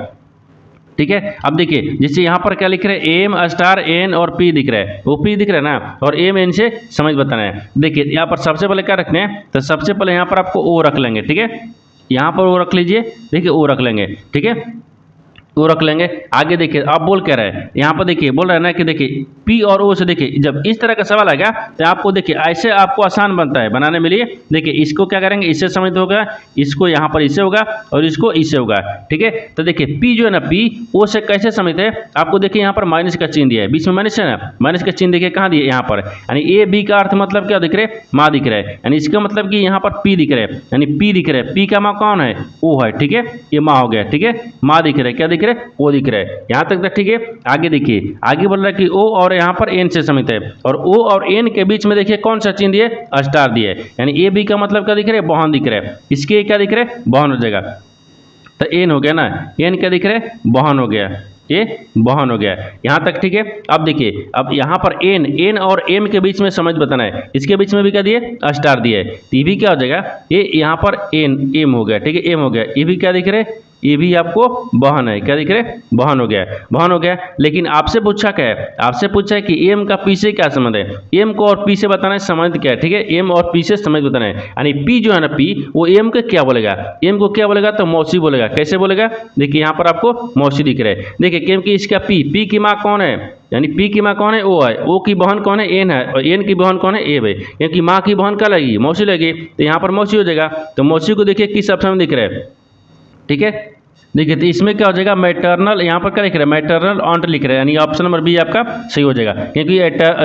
S1: ठीक है, अब देखिए जैसे यहाँ पर क्या लिख रहे हैं, एम स्टार एन और पी दिख रहा है, वो पी दिख रहा है ना, और एम एन से समझ बताना है। देखिए यहाँ पर सबसे पहले क्या रखने हैं, तो सबसे पहले यहाँ पर आपको ओ रख लेंगे। ठीक है, यहाँ पर ओ रख लीजिए, देखिए ओ रख लेंगे। ठीक है, वो रख लेंगे। आगे देखिए अब बोल क्या रहा है, यहाँ पर देखिए बोल रहा है ना कि देखिए पी और ओ से, देखिए जब इस तरह का सवाल आएगा तो आपको देखिए ऐसे आपको आसान बनता है बनाने में लिए। देखिए इसको क्या करेंगे, इससे समझ होगा, इसको यहाँ पर इससे होगा और इसको इससे होगा। ठीक है, तो देखिए पी जो है ना, पी ओ से कैसे समझते हैं, आपको देखिए यहाँ पर माइनस का चिन्ह दिया है, बीच में माइनस है ना, माइनस का चिन्ह देखिए कहाँ दिए, यहाँ पर। यानी ए बी का अर्थ मतलब क्या दिख रहे, माँ दिख रहा है। यानी इसका मतलब कि यहाँ पर पी दिख रहा है, यानी पी दिख रहा है, पी का माँ कौन है, ओ है। ठीक है, ये माँ हो गया। ठीक है, माँ दिख रहा है, क्या दिख रहा है, ओ दिख रहा है। यहां तक ठीक है। आगे देखिए, आगे बोल रहा है कि ओ और यहां पर एन से समित है, और ओ और एन के बीच में देखिए कौन सा चिन्ह दिए, स्टार दिए। यानी ए बी का मतलब क्या दिख रहा है, बहन दिख रहा है। इसके क्या दिख रहा है, बहन हो जाएगा। तो एन हो गया ना, एन क्या दिख रहा है, बहन हो गया। ये बहन हो गया। यहाँ तक ठीक है। अब देखिए, अब यहाँ पर एन और एम के बीच में समझ बताना है, इसके बीच में भी क्या दिए, स्टार दिया है, तो ये भी क्या हो जाएगा, ये यहाँ पर एम हो गया, ठीक है, एम हो गया। ये भी क्या दिख रहे, ये भी आपको बहन है, क्या दिख रहे, बहन हो गया, बहन हो गया। लेकिन आपसे पूछा क्या है, आपसे पूछा है कि एम का पी से क्या संबंध है, एम को और पी से बताना है संबंध क्या है, ठीक है, एम और पी से संबंध बताना है। यानी पी जो है ना, पी वो एम को क्या बोलेगा, एम को क्या बोलेगा, तो मौसी बोलेगा। कैसे बोलेगा, देखिए यहाँ पर आपको मौसी दिख रहा है। देखिए क्योंकि इसका पी की माँ कौन है, यानी पी की माँ कौन है, ओ है, ओ की बहन कौन है, एन है, और एन की बहन कौन है, ए है। क्योंकि माँ की बहन क्या लगेगी, मौसी लगेगी, तो यहाँ पर मौसी हो जाएगा। तो मौसी को देखिए किस ऑप्शन में दिख रहा है, ठीक है। देखिए तो इसमें क्या हो जाएगा, मैटरनल, यहाँ पर क्या लिख रहा है, मैटरनल ऑन्ट लिख रहा है, यानी ऑप्शन नंबर बी आपका सही हो जाएगा। क्योंकि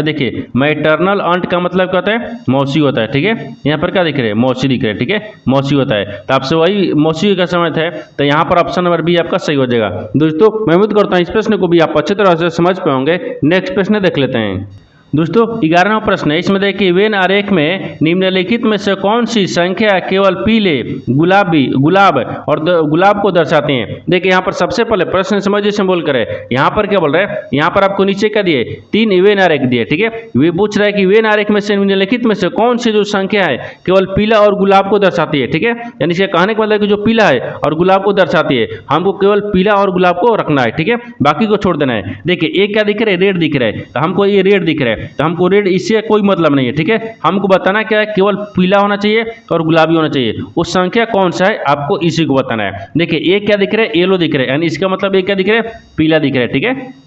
S1: देखिए मैटरनल ऑन्ट का मतलब क्या होता है, मौसी होता है, ठीक है। यहाँ पर क्या दिख रहा है, मौसी दिख रहा है, ठीक है, मौसी होता है। तो आपसे वही मौसी का समय है, तो यहाँ पर ऑप्शन नंबर बी आपका सही हो जाएगा। दोस्तों मैं उम्मीद करता हूँ इस प्रश्न को भी आप अच्छी तरह से समझ पाओगे। नेक्स्ट प्रश्न देख लेते हैं। दोस्तों 11वां प्रश्न है, इसमें देखिए वेन आरेख में निम्नलिखित में से कौन सी संख्या केवल पीले, गुलाब और गुलाब को दर्शाती हैं। देखिए यहाँ पर सबसे पहले प्रश्न समझिए सिंबल करे, यहाँ पर क्या बोल रहे हैं, यहाँ पर आपको नीचे क्या दिए, 3 वेन आरेख दिए, ठीक है। वे पूछ रहा है कि वेन आरेख में से निम्नलिखित में से कौन सी जो संख्या है केवल पीला और गुलाब को दर्शाती है, ठीक है। यानी इसे कहने का मतलब कि जो पीला है और गुलाब को दर्शाती है, हमको केवल पीला और गुलाब को रखना है, ठीक है, बाकी को छोड़ देना है। देखिए एक क्या दिख रहा है, रेड दिख रहा है, तो हमको ये रेड दिख रहा है, तो हमको रेड इससे कोई मतलब नहीं है, ठीक है। हमको बताना क्या है, केवल पीला होना चाहिए और गुलाबी होना चाहिए। वो संख्या कौन सा है आपको इसी को बताना है। देखिए एक क्या दिख रहा है, येलो दिख रहा है, यानी इसका मतलब एक क्या दिख रहा है, पीला दिख रहा है, ठीक है।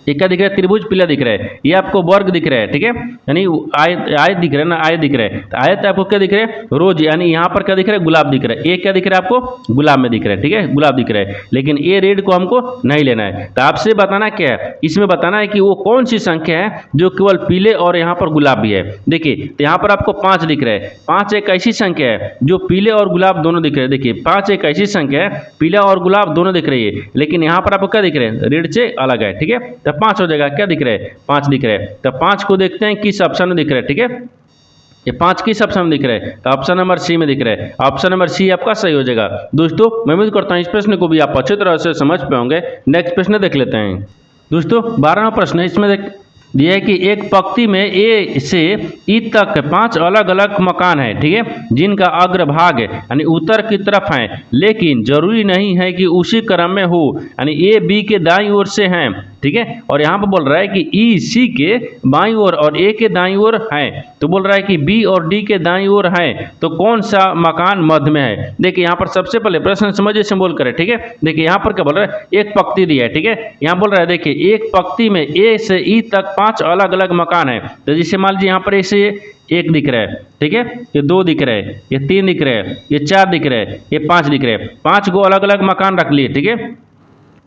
S1: एक क्या दिख रहा है, त्रिभुज पीला दिख रहा है, ये आपको वर्ग दिख रहा है, ठीक है, यानी आयत दिख रहा है ना, आयत दिख रहा है, तो आयत आपको क्या दिख रहा है, रोज, यानी यहाँ पर क्या दिख रहा है, गुलाब दिख रहा है। एक क्या दिख रहा है आपको, गुलाब में दिख रहा है, ठीक है, गुलाब दिख रहा है। लेकिन ये रेड को हमको नहीं लेना है, तो आपसे बताना क्या है, इसमें बताना है कि वो कौन सी संख्या है जो केवल पीले और यहाँ पर गुलाब भी है। देखिए तो यहाँ पर आपको 5 दिख रहा है, 5 एक ऐसी संख्या है जो पीले और गुलाब दोनों दिख रहे हैं। देखिए 5 एक ऐसी संख्या है, पीला और गुलाब दोनों दिख रही है, लेकिन यहाँ पर आपको क्या दिख रहे हैं, रेड से अलग है, ठीक है। तो 5 हो जाएगा, क्या दिख रहा है, 5 दिख रहा है। तो 5 को देखते हैं किस ऑप्शन में दिख रहा है, ठीक है, ये 5 किस ऑप्शन में दिख रहा है, तो ऑप्शन नंबर सी में दिख रहा है। ऑप्शन नंबर सी आपका सही हो जाएगा। दोस्तों मैं उम्मीद करता हूँ इस प्रश्न को भी आप अच्छी तरह से समझ पाओगे। नेक्स्ट प्रश्न देख लेते हैं। दोस्तों 12वां प्रश्न है, इसमें दिया है कि एक पंक्ति में ए से ई तक 5 अलग अलग मकान है, ठीक है, जिनका अग्रभाग यानी उत्तर की तरफ है, लेकिन जरूरी नहीं है कि उसी क्रम में हो, यानी ए बी के दाईं ओर से हैं, ठीक है। और यहाँ पर बोल रहा है कि ई सी के बाईं ओर और ए के दाईं ओर है, तो बोल रहा है कि बी और डी के दाईं ओर है, तो कौन सा मकान मध्य में है। देखिए यहाँ पर सबसे पहले प्रश्न समझिए सिंबल करें, ठीक है। देखिए यहाँ पर क्या बोल रहा है, एक पंक्ति दिया है, ठीक है, यहाँ बोल रहा है देखिए एक पंक्ति में ए से ई तक 5 अलग अलग मकान है। तो जैसे मान लीजिए यहाँ पर ऐसे 1 दिख रहा है, ठीक है, ये 2 दिख रहा है, ये 3 दिख रहा है, ये 4 दिख रहा है, ये 5 दिख रहा है, 5 को अलग अलग मकान रख लिए, ठीक है,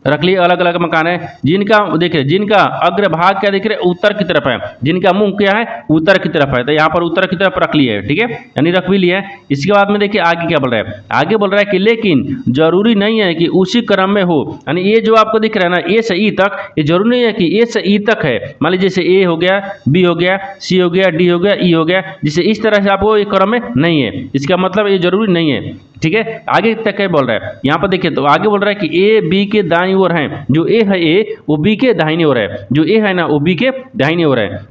S1: रख लिए अलग अलग मकान है, जिनका देखिए जिनका अग्रभाग क्या दिख रहा है, उत्तर की तरफ है, जिनका मुंह क्या है, उत्तर की तरफ है, तो यहाँ पर उत्तर की तरफ रख लिए, ठीक है, यानी रख भी लिया है। इसके बाद में देखिए आगे क्या बोल रहा है, आगे बोल रहा है कि लेकिन जरूरी नहीं है कि उसी क्रम में हो, यानी ये जो आपको दिख रहा है ना, ए से ई तक, ये जरूरी नहीं है कि ए से ई तक है। मान लीजिए जैसे ए हो गया, बी हो गया, सी हो गया, डी हो गया, ई हो गया, जिसे इस तरह से आपको एक क्रम में नहीं है, इसका मतलब ये जरूरी नहीं है, ठीक है। आगे तक क्या बोल रहा है, यहाँ पर देखिए तो आगे बोल रहा है कि ए बी के दाईं ओर है, जो ए है ए वो बी के दाहिनी ओर है, जो ए है ना वो बी के दाहिनी ओर है।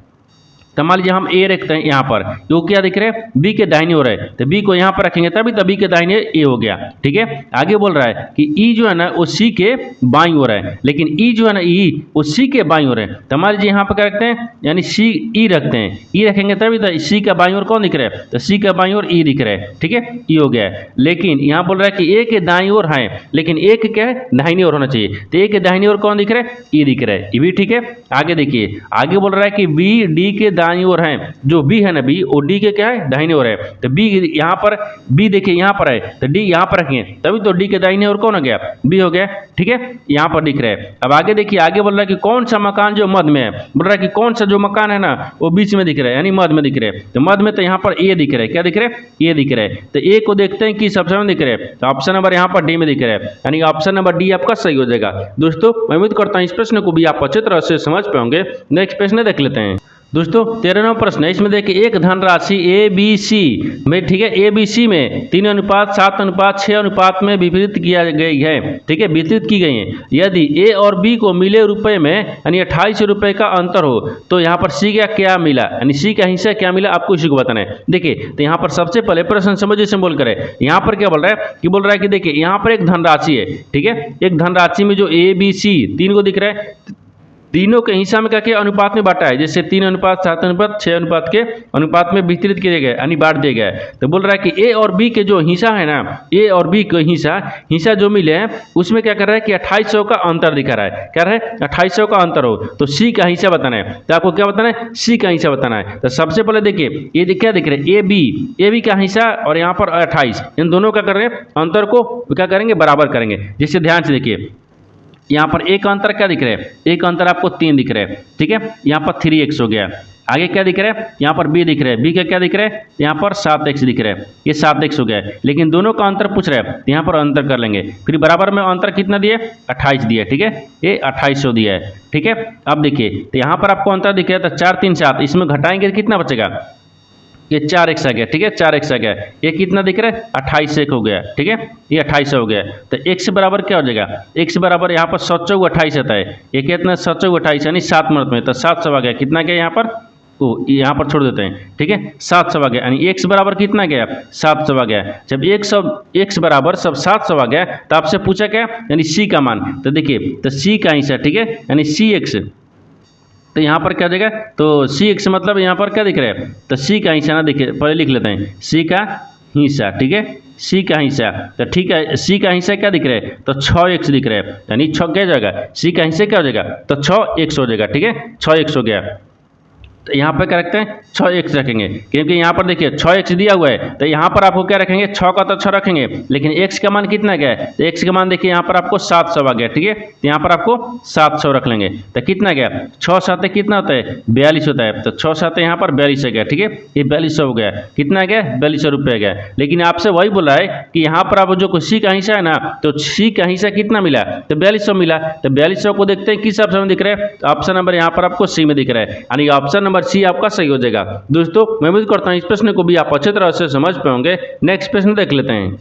S1: तो मान लीजिए हम ए रखते हैं यहाँ पर, तो क्या दिख रहा है, बी के दाहिनी ओर है, तो बी को यहाँ पर रखेंगे तभी तो बी के दाहिने ए हो गया, ठीक है। आगे बोल रहा है कि ई जो है ना वो सी के बाईं ओर है, लेकिन ई जो है ना ई वो सी के बाईं ओर है। तो मान लीजिए यहाँ पर क्या रखते हैं, यानी सी ई रखते हैं, ई रखेंगे तभी तो सी का बाईं ओर कौन दिख रहा है, तो सी का बाईं ओर ई दिख रहा है, ठीक है, ई हो गया है। लेकिन यहाँ बोल रहा है कि ए के दाईं ओर है, लेकिन ए के क्या है, दाहिनी ओर होना चाहिए, तो ए के दाहिनी ओर कौन दिख रहा है, ई दिख रहा है, ये भी ठीक है। आगे देखिए आगे बोल रहा है कि बी डी के दाईं ओर है, जो बी है ना बी वो डी के क्या है, दाहिने ओर है, तो बी यहाँ पर बी देखिए यहाँ पर है, तो डी यहाँ पर रखेंगे तभी तो डी के दाहिने ओर कौन हो गया, बी हो गया, ठीक है, यहाँ पर दिख रहा है। अब आगे देखिए आगे बोल रहा है कि कौन सा मकान जो मध्य में है, बोल रहा है कि कौन सा जो मकान है ना वो बीच में दिख रहा है, यानी मध्य में दिख रहा है। तो मध्य में तो यहाँ पर ए दिख रहा है, क्या दिख रहा है, ए दिख रहा है। तो ए को देखते हैं किस ऑप्शन में दिख रहा है, तो ऑप्शन नंबर यहाँ पर डी में दिख रहा है, यानी ऑप्शन नंबर डी आपका सही हो जाएगा। दोस्तों मैं उम्मीद करता हूँ इस प्रश्न को भी आप अच्छी तरह से समझ पाओगे। नेक्स्ट प्रश्न देख लेते हैं। दोस्तों 13वां प्रश्न है, इसमें देखिए एक धनराशि ए बी सी में, ठीक है, ए बी सी में 3:7:6 में वितरित किया गई है, ठीक है, वितरित की गई है। यदि ए और बी को मिले रुपए में यानी 28 रुपए का अंतर हो तो यहाँ पर सी का क्या मिला, यानी सी का हिस्सा क्या मिला, आपको इसी को बताना है। देखिए तो यहाँ पर सबसे पहले प्रश्न समझिए से बोल करे, यहाँ पर क्या बोल रहा है कि देखिए यहाँ पर एक धनराशि है, ठीक है, एक धनराशि में जो ए बी सी तीन को दिख रहा है, तीनों के हिस्सा में क्या किया, अनुपात में बांटा है, जैसे 3:7:6 के अनुपात में वितरित किए गए यानी बांट दिए गए। तो बोल रहा है कि ए और बी के जो हिस्सा है ना, ए और बी के हिस्सा जो मिले हैं उसमें क्या कर रहा है कि 2800 का अंतर दिखा रहा है, क्या है 2800 का अंतर हो तो सी का हिस्सा बताना है। तो आपको क्या बताना है, सी का हिस्सा बताना है। तो सबसे पहले देखिए ये क्या दिख रहा है, ए बी का हिस्सा और यहाँ पर 28, इन दोनों का कर रहे हैं अंतर को क्या करेंगे, बराबर करेंगे। जिससे ध्यान से देखिए यहाँ पर एक अंतर क्या दिख रहा है, एक अंतर आपको 3 दिख रहा है, ठीक है, यहाँ पर 3x हो गया। आगे क्या दिख रहा है, यहाँ पर b दिख रहा है, b का क्या दिख रहा है, यहाँ पर 7x दिख रहा है, ये 7x हो गया है। लेकिन दोनों का अंतर पूछ रहा है, यहाँ पर अंतर कर लेंगे, फिर बराबर में अंतर कितना दिया, 28 दिया, ठीक है, ये 2800 दिया है, ठीक है। अब देखिए तो यहाँ पर आपको अंतर दिख रहा है, तो 4 3 7, इसमें घटाएंगे तो कितना बचेगा, ये 4x आ गया, ठीक है, 4x आ गया। ये कितना दिख रहा है, 28 एक हो गया, ठीक है, ये 28 हो गया। तो x बराबर क्या हो जाएगा, x बराबर यहाँ पर 7 चौक 28 आता है, ये कितना 7 चौक 28 यानी 7 मिनट में, तो 700 आ गया, कितना गया यहाँ पर, तो यहाँ पर छोड़ देते हैं, ठीक है, 700 आ गया, यानी x बराबर कितना गया, 700 आ गया। जब x बराबर सब 700 आ गया तो आपसे पूछा क्या, यानी c का मान। तो देखिए तो c का हिस्सा, ठीक है, यानी cx, तो यहाँ पर क्या देगा, तो सी एक्स मतलब यहाँ पर क्या दिख रहा है, तो सी का हिस्सा ना, देखिए पहले लिख लेते हैं, सी का हिस्सा, ठीक है, सी का हिस्सा, तो ठीक है, सी का हिस्सा क्या दिख रहा है, तो 6x दिख रहा है, यानी 6 क्या जाएगा, सी का हिस्सा क्या हो जाएगा, तो 6x हो जाएगा, ठीक है, 6x हो गया। तो यहाँ पर क्या रखते हैं, 6x रखेंगे, क्योंकि यहाँ पर देखिए 6x दिया हुआ है, तो यहाँ पर आपको क्या रखेंगे, 6 का तो 6 रखेंगे, लेकिन x का मान कितना गया है, तो x का मान देखिए यहाँ पर आपको 700 आ गया, ठीक है, तो यहाँ पर आपको 700 रख लेंगे। तो कितना गया, 6 7 कितना होता है, 42 होता है, तो 6 7 यहाँ पर 42 गया, ठीक है, ये 4200 हो गया, कितना गया, 4200 रुपये गया। लेकिन आपसे वही बोला है कि यहाँ पर आप जो सी का हिस्सा है ना, तो सी का हिस्सा कितना मिला, तो 4200 मिला। तो 4200 को देखते हैं किस ऑप्शन में दिख रहा है, ऑप्शन नंबर यहाँ पर आपको सी में दिख रहा है, यानी ऑप्शन नंबर सी आपका सही हो जाएगा। दोस्तों मैं उम्मीद करता हूं इस प्रश्न को भी आप अच्छे तरह से समझ पाएंगे। नेक्स्ट प्रश्न देख लेते हैं।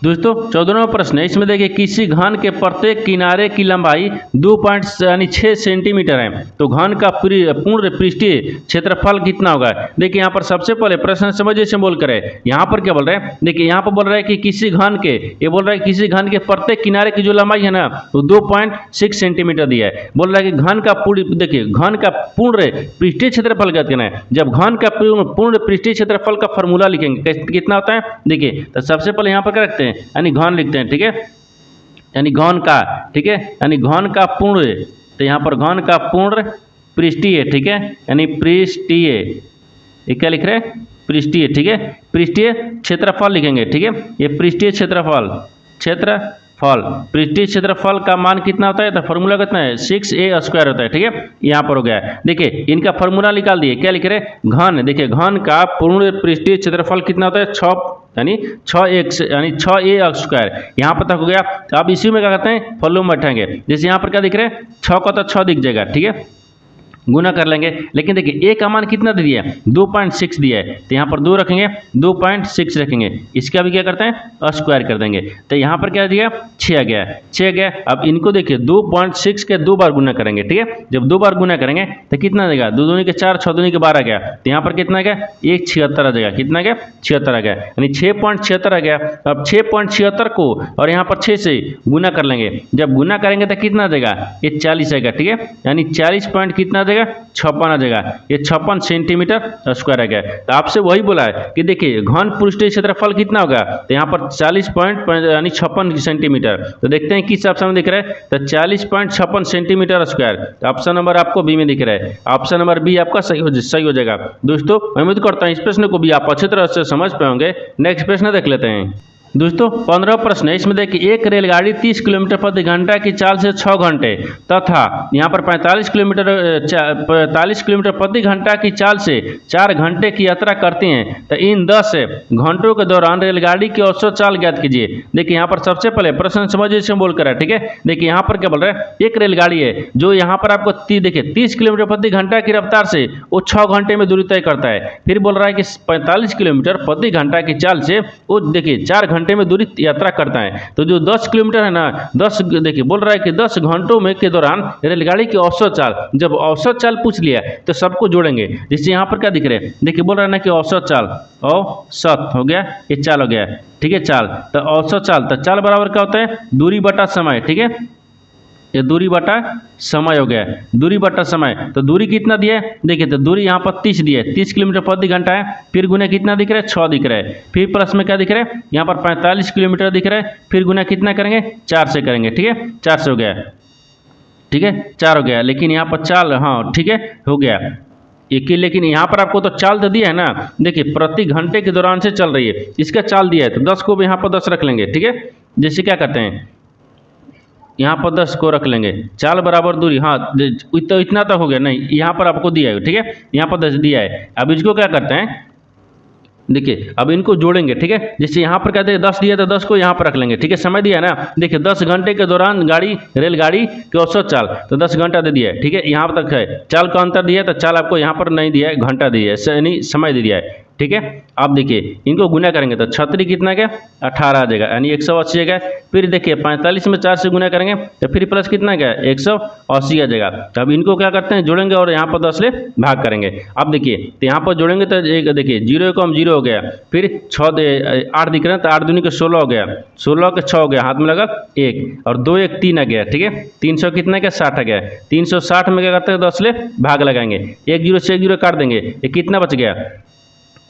S1: दोस्तों 14वां प्रश्न है, इसमें देखिए किसी घन के प्रत्येक किनारे की लंबाई 2.6 सेंटीमीटर है, तो घन का पूर्ण पृष्ठीय क्षेत्रफल कितना होगा। देखिए यहाँ पर सबसे पहले प्रश्न समझिए से बोल करे, यहाँ पर क्या बोल रहे हैं, देखिए यहाँ पर बोल रहा है कि किसी घन के, ये बोल रहा है किसी घन के प्रत्येक किनारे की जो लंबाई है ना वो 2.6 सेंटीमीटर दिया है। बोल रहा है कि घन का देखिए घन का पूर्ण पृष्ठीय क्षेत्रफल कितना है। जब घन का पूर्ण पृष्ठीय क्षेत्रफल का फॉर्मूला लिखेंगे कितना होता है, देखिए तो सबसे पहले यहाँ पर क्या रखते हैं, यानी घन लिखते हैं, ठीक है, यानी घन का, ठीक है, यानी घन का पूर्ण, तो यहाँ पर घन का पूर्ण पृष्ठीय, ठीक है, यानी पृष्ठीय, ये क्या लिख रहे हैं, पृष्ठीय, ठीक है, पृष्ठीय क्षेत्रफल लिखेंगे, ठीक है, ये पृष्ठीय क्षेत्रफल पृष्ठीय क्षेत्रफल का मान कितना होता है, तो फॉर्मूला कितना है, 6a² होता है, ठीक है, यहाँ पर हो गया है। देखिए इनका फॉर्मूला निकाल दिए, क्या लिख रहे हैं, घन, देखिए घन का पूर्ण पृष्ठीय क्षेत्रफल कितना होता है, 6 यानी 6x यानी 6a², यहाँ पर तक हो गया। तो आप इसी में क्या करते हैं, फॉर्मूला में बैठाएंगे, जैसे यहाँ पर क्या दिख रहे हैं, 6 का तो 6 दिख जाएगा, ठीक है, गुना कर लेंगे। लेकिन देखिए ए का मान कितना दे दिया है, 2.6 दिया है, तो यहाँ पर 2 रखेंगे, 2.6 रखेंगे, इसका भी क्या करते हैं, स्क्वायर कर देंगे, तो यहाँ पर क्या दिया, 6 आ गया, 6 आ गया। अब इनको देखिए 2.6 के 2 बार गुना करेंगे, ठीक है, जब 2 बार गुना करेंगे तो कितना देगा, 2 दूनी के 4, 6 दूनी के 12 आ गया, तो यहाँ पर कितना आ गया, 176 आ जाएगा, कितना आ गया, 76 आ गया, यानी 6.76 आ गया। अब 6.76 को और यहाँ पर 6 से गुना कर लेंगे, जब गुना करेंगे तो कितना देगा, ये 40 आएगा, ठीक है, यानी 40 पॉइंट कितना 56 आ जाएगा, ये 56 सेंटीमीटर स्क्वायर आ गया। तो आपसे वही बोला है कि देखिए घन पृष्ठीय क्षेत्रफल कितना होगा, तो यहाँ पर 40 पॉइंट यानी 56 सेंटीमीटर। तो देखते हैं किस ऑप्शन में दिख रहा है, तो 40.56 सेंटीमीटर स्क्वायर। तो ऑप्शन नंबर आपको बी में दिख रहा है, ऑप्शन नंबर बी आपका सही हो जाएगा। दोस्तों मैं उम्मीद करता हूँ इस प्रश्न को भी आप अच्छी तरह से समझ पाएंगे। नेक्स्ट प्रश्न देख लेते हैं। दोस्तों 15 प्रश्न है, इसमें देखिए एक रेलगाड़ी 30 किलोमीटर प्रति घंटा की चाल से 6 घंटे तथा यहाँ पर 45 किलोमीटर प्रति घंटा की चाल से 4 घंटे की यात्रा करती हैं, तो इन 10 घंटों के दौरान रेलगाड़ी की औसत चाल ज्ञात कीजिए। देखिए यहाँ पर सबसे पहले प्रश्न समझिए, इसमें बोल कर है, ठीक है। देखिए यहाँ पर क्या बोल रहा है, एक रेलगाड़ी है जो यहाँ पर आपको देखिए 30 किलोमीटर प्रति घंटा की रफ्तार से वो 6 घंटे में दूरी तय करता है। फिर बोल रहा है कि 45 किलोमीटर प्रति घंटा की चाल से वो देखिए 4 घंटे में दूरी यात्रा करता है। तो जो 10 किलोमीटर है ना, 10 देखिए बोल रहा है कि 10 घंटों में के दौरान रेलगाड़ी की औसत चाल, जब औसत चाल पूछ लिया तो सबको जोड़ेंगे। जिससे यहाँ पर क्या दिख रहे हैं, देखिए बोल रहा है ना कि औसत चाल, औसत हो गया, ये चाल हो गया, ठीक है। चाल तो औसत चाल, तो चाल बराबर क्या होता है, दूरी बटा समय, ठीक है। ये दूरी बटा समय हो गया, दूरी बटा समय। तो दूरी कितना दिया है, देखिए तो दूरी यहाँ पर 30 दिया है, 30 किलोमीटर प्रति घंटा है। फिर गुना कितना दिख रहा है, 6 दिख रहा है। फिर प्लस में क्या दिख रहा है, यहाँ पर 45 किलोमीटर दिख रहा है। फिर गुना कितना करेंगे, 4 से करेंगे, ठीक है। 4 से हो गया, ठीक है, 4 हो गया। लेकिन यहाँ पर चाल, हाँ ठीक है, हो गया एक ही। लेकिन यहाँ पर आपको तो चाल तो दिया है ना, देखिए प्रति घंटे के दौरान से चल रही है, इसका चाल दिया है, तो 10 को भी यहाँ पर 10 रख लेंगे, ठीक है। जैसे क्या करते हैं, यहाँ पर 10 को रख लेंगे, चाल बराबर दूरी, हाँ तो इतना तो हो गया, नहीं यहाँ पर आपको दिया है, ठीक है, यहाँ पर 10 दिया है। अब इसको क्या करते हैं, देखिए अब इनको जोड़ेंगे, ठीक है। जैसे यहाँ पर कहते हैं 10 दिया तो 10 को यहाँ पर रख लेंगे, ठीक है। समय दिया है ना, देखिए 10 घंटे के दौरान रेलगाड़ी की औसत चाल, तो 10 घंटा दे दिया है, ठीक है। यहाँ तक है, चाल का अंतर दिया है, तो चाल आपको यहाँ पर नहीं दिया है, घंटा दिया है, यानी समय दे दिया है, ठीक है। अब देखिए इनको गुना करेंगे तो 36 कितना गया, 18 आ जाएगा, यानी 180 आ गया। फिर देखिए 45 में 4 से गुना करेंगे तो फिर प्लस कितना गया, 180 आ जाएगा। तो अब इनको क्या करते हैं, जोड़ेंगे और यहाँ पर 10 से भाग करेंगे। अब देखिए तो यहाँ पर जोड़ेंगे तो एक देखिए 0 कम 0 हो गया, फिर 8 दिख रहे हैं, तो 8 दूनी के 16 हो गया, 16 के 6 हो गया, हाथ में लगा 1 और 2 1 3 आ गया, ठीक है। 300 कितना गया, 60 आ गया। 360 में क्या करते हैं, 10 से भाग लगाएंगे, 1 0 से 1 0 काट देंगे, ये कितना बच गया,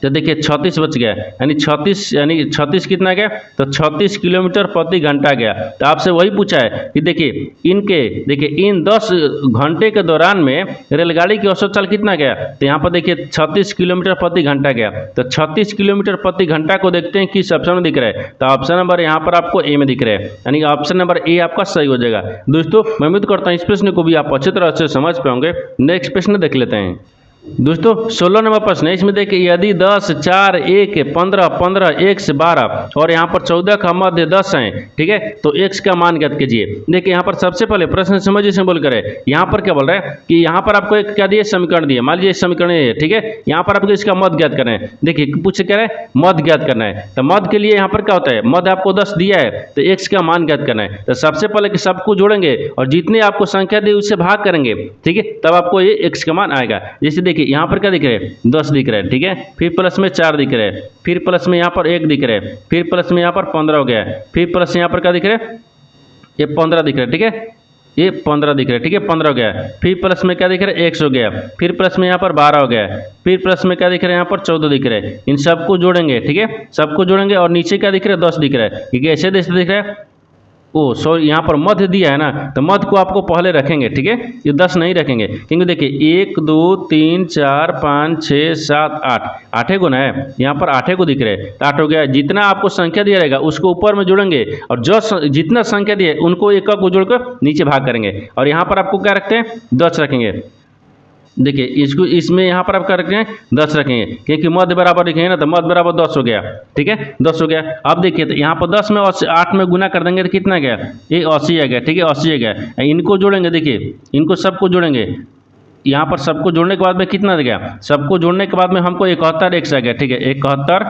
S1: तो देखिए 36 बच गया, यानी 36 कितना गया, तो 36 किलोमीटर प्रति घंटा गया। तो आपसे वही पूछा है कि देखिए इन 10 घंटे के दौरान में रेलगाड़ी की औसत चाल कितना गया, तो यहाँ पर देखिए 36 किलोमीटर प्रति घंटा गया। तो 36 किलोमीटर प्रति घंटा को देखते हैं किस ऑप्शन में दिख रहा है, तो ऑप्शन नंबर यहाँ पर आपको ए में दिख रहा है, यानी ऑप्शन नंबर ए आपका सही हो जाएगा। दोस्तों मैं उम्मीद करता हूँ इस प्रश्न को भी आप अच्छी तरह से समझ पाओगे। नेक्स्ट प्रश्न देख लेते हैं। दोस्तों 16 नंबर प्रश्न है, इसमें देखिए यदि 10 4 1 15 15 1 से 12 और यहाँ पर 14 का मध्य 10 है, ठीक है, तो x का मान ज्ञात कीजिए। देखिए यहाँ पर सबसे पहले प्रश्न समझिए, से बोल कर यहाँ पर क्या बोल रहा है कि यहाँ पर आपको एक क्या दिए, समीकरण दिए, मान लीजिए समीकरण है, ठीक है। यहाँ पर आपको इसका मध्य ज्ञात करना है। देखिए पूछ कह रहे हैं मध्य ज्ञात करना है, तो मध्य के लिए यहाँ पर क्या होता है, मध्य आपको 10 दिया है, तो x का मान ज्ञात करना है। तो सबसे पहले कि सबको जोड़ेंगे और जितने आपको संख्या दी उससे भाग करेंगे, ठीक है, तब आपको ये x का मान आएगा। जैसे देखिए यहाँ पर क्या दिख रहा है, 10 दिख रहा है, ठीक है। फिर प्लस में 4 दिख रहा है, फिर प्लस में यहाँ पर 1 दिख रहा है, फिर प्लस में यहाँ पर 15 हो गया है, फिर प्लस यहाँ पर क्या दिख रहा है, ये 15 दिख रहा है, ठीक है, ये 15 दिख रहा है, ठीक है, 15 हो गया है। फिर प्लस में क्या दिख रहा है, 100 हो गया, फिर प्लस में यहाँ पर 12 हो गया है, फिर प्लस में क्या दिख रहा है, यहाँ पर 14 दिख रहा है। इन सबको जोड़ेंगे, ठीक है, सबको जोड़ेंगे और नीचे क्या दिख रहा है, 10 दिख रहा है, क्योंकि ऐसे दिख रहा है, ओ सॉरी यहाँ पर मध्य दिया है ना, तो मध्य को आपको पहले रखेंगे, ठीक है, ये 10 नहीं रखेंगे, क्योंकि देखिए 1 2 3 4 5 6 7 8 8 गुना है, यहाँ पर 8 को दिख रहे हैं, तो 8 हो गया। जितना आपको संख्या दिया रहेगा उसको ऊपर में जोड़ेंगे और जो जितना संख्या दिया है उनको एक को जोड़कर नीचे भाग करेंगे, और यहाँ पर आपको क्या रखते हैं, 10 रखेंगे। देखिए इसको इसमें यहाँ पर आप क्या रखेंगे, 10 रखेंगे, क्योंकि मध्य बराबर लिखेंगे ना, तो मध्य बराबर 10 हो गया, ठीक है, 10 हो गया। अब देखिए तो यहाँ पर 10 में 8 में गुना कर देंगे तो कितना गया, ये 80 आ गया, ठीक है, 80 आ गया। इनको जोड़ेंगे, देखिए इनको सबको जोड़ेंगे, यहाँ पर सबको जोड़ने के बाद में कितना गया, सबको जोड़ने के बाद में हमको 71 x आ गया, ठीक है, 71,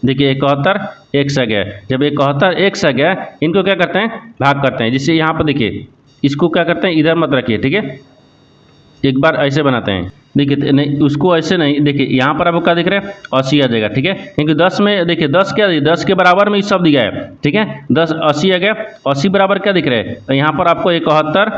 S1: देखिए 71 x आ गया। जब 71 x आ गया, इनको क्या करते हैं, भाग करते हैं। जिससे यहाँ पर देखिए इसको क्या करते हैं, इधर मत रखिए, ठीक है, एक बार ऐसे बनाते हैं, देखिए नहीं उसको ऐसे नहीं, देखिए यहाँ पर आपको क्या दिख रहा है, 80 आ जाएगा, ठीक है, क्योंकि 10 में देखिए 10 क्या, 10 के बराबर में ये सब दिया है, ठीक है, 10 80 आ गया। 80 बराबर क्या दिख रहा है, तो यहाँ पर आपको 71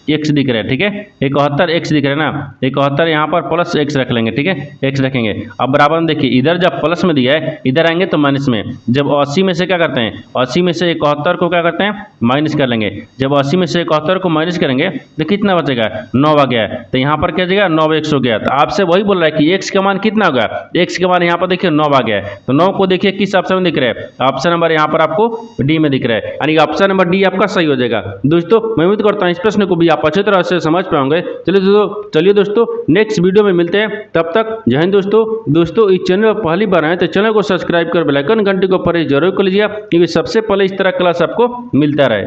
S1: एक्स दिख रहा है, ठीक है, 71 एक्स दिख रहा है ना, 71 यहाँ पर प्लस एक्स रख लेंगे, ठीक है, एक्स रखेंगे। अब बराबर में देखिए इधर जब प्लस में दिया है इधर आएंगे तो माइनस में। जब 80 में से क्या करते हैं, 80 में से 71 को क्या करते हैं, माइनस कर लेंगे। जब 80 में से 71 को माइनस करेंगे तो कितना बचेगा, 9 आ गया है, तो यहाँ पर क्या जाएगा 9 एक्स हो गया। तो आपसे वही बोल रहा है कि एक्स का मान कितना होगा, एक्स का मान यहाँ पर देखिए 9 आ गया है। तो 9 को देखिए किस ऑप्शन में दिख रहा है, ऑप्शन नंबर यहाँ पर आपको डी में दिख रहा है, यानी ऑप्शन नंबर डी आपका सही हो जाएगा। दोस्तों मैं उम्मीद करता हूँ इस प्रश्न को भी आप अच्छी तरह से समझ पाओगे। चलिए दोस्तों नेक्स्ट वीडियो में मिलते हैं, तब तक जय हिंद दोस्तों इस चैनल पर पहली बार आए तो चैनल को सब्सक्राइब कर बेल आइकन घंटी को प्रेस जरूर कर लीजिए, क्योंकि सबसे पहले इस तरह क्लास आपको मिलता रहे।